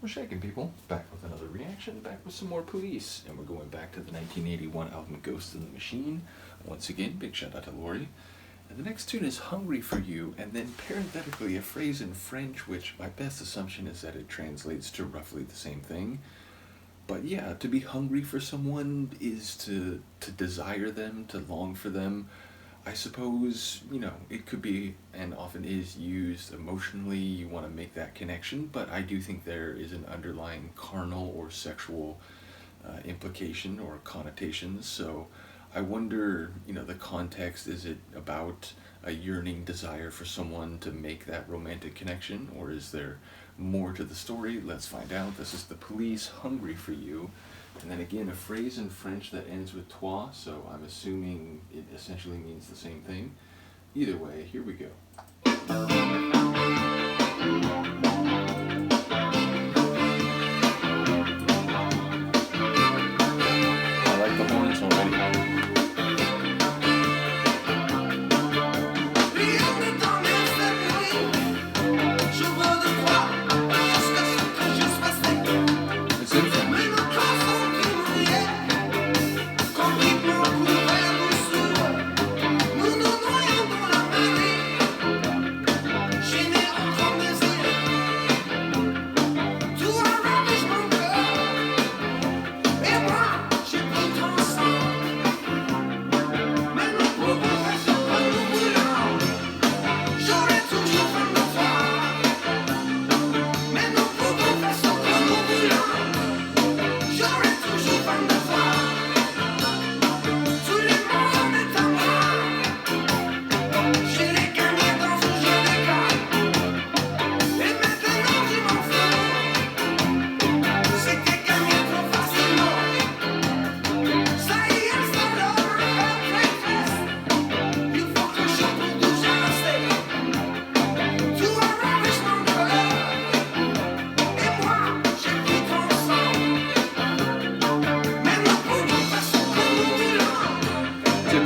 We're shaking, people. Back with another reaction, back with some more Police. And we're going back to the 1981 album Ghost in the Machine. Once again, big shout out to Lori. And the next tune is Hungry for You, and then parenthetically a phrase in French, which my best assumption is that it translates to roughly the same thing. But yeah, to be hungry for someone is to desire them, to long for them. I suppose, it could be and often is used emotionally. You want to make that connection, but I do think there is an underlying carnal or sexual implication or connotations. So I wonder, the context, is it about a yearning desire for someone to make that romantic connection, or is there more to the story? Let's find out. This is the Police, Hungry for You. And then again, a phrase in French that ends with toi, so I'm assuming it essentially means the same thing. Either way, here we go. I like the horns already.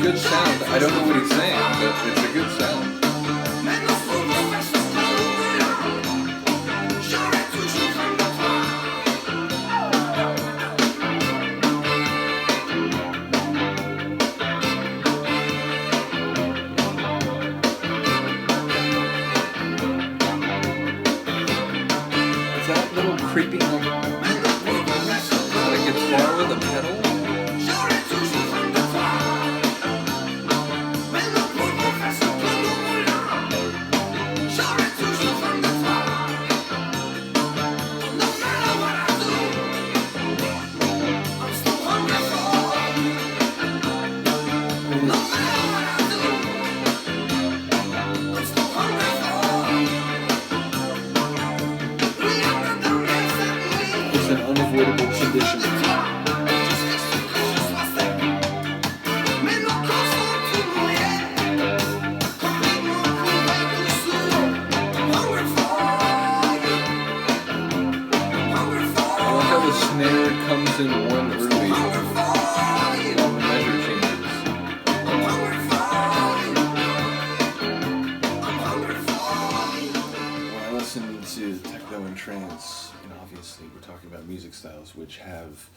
Good sound. I don't know what he's saying, but it's a good sound. Is that little creeping like a guitar with a pedal? It's an unavoidable condition. I like how the snare comes in one early while the measure changes. When I listen to techno and trance, obviously we're talking about music styles which have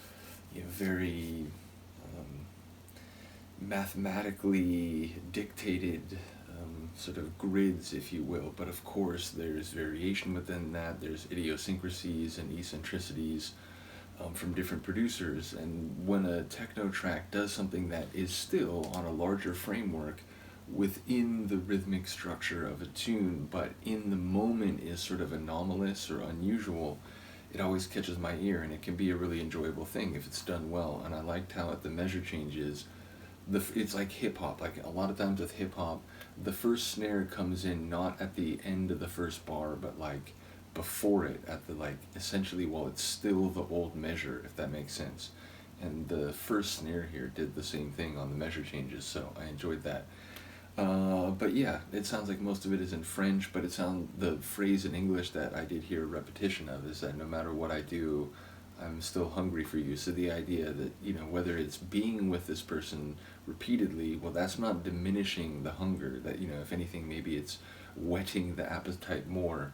very mathematically dictated sort of grids, if you will, but of course there's variation within that. There's idiosyncrasies and eccentricities from different producers, and when a techno track does something that is still on a larger framework within the rhythmic structure of a tune, but in the moment is sort of anomalous or unusual, it always catches my ear, and it can be a really enjoyable thing if it's done well. And I liked how at the measure changes, it's like hip-hop. Like a lot of times with hip-hop, the first snare comes in not at the end of the first bar, but like before it, at the essentially while it's still the old measure, if that makes sense. And the first snare here did the same thing on the measure changes, so I enjoyed that. But yeah, it sounds like most of it is in French, but the phrase in English that I did hear a repetition of is that no matter what I do, I'm still hungry for you. So the idea that, whether it's being with this person repeatedly, well, that's not diminishing the hunger. That, if anything, maybe it's whetting the appetite more.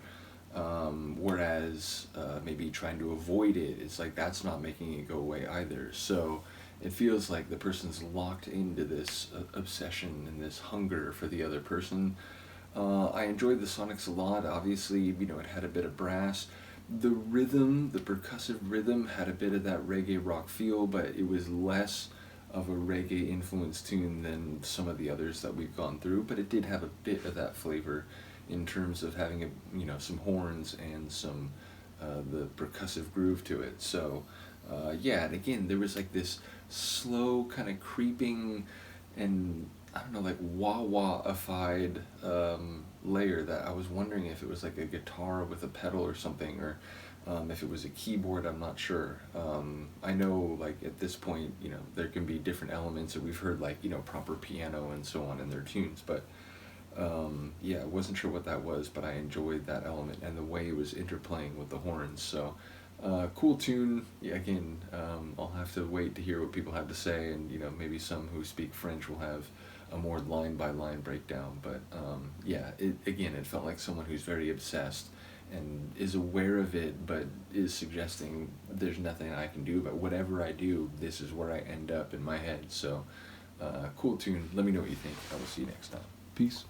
Whereas maybe trying to avoid it, it's like that's not making it go away either. So it feels like the person's locked into this obsession and this hunger for the other person. I enjoyed the Sonics a lot. Obviously, it had a bit of brass. The rhythm, the percussive rhythm, had a bit of that reggae rock feel, but it was less of a reggae influenced tune than some of the others that we've gone through. But it did have a bit of that flavor in terms of having some horns and some the percussive groove to it. So yeah, and again there was like this slow kind of creeping and I don't know, like wah-wah-ified layer that I was wondering if it was like a guitar with a pedal or something, or if it was a keyboard. I'm not sure. I know, like at this point, there can be different elements, and we've heard like proper piano and so on in their tunes, but yeah, I wasn't sure what that was, but I enjoyed that element and the way it was interplaying with the horns. So cool tune. Yeah, again, I'll have to wait to hear what people have to say, and maybe some who speak French will have a more line by line breakdown. But yeah, it felt like someone who's very obsessed and is aware of it, but is suggesting there's nothing I can do. But whatever I do, this is where I end up in my head. So cool tune. Let me know what you think. I will see you next time. Peace.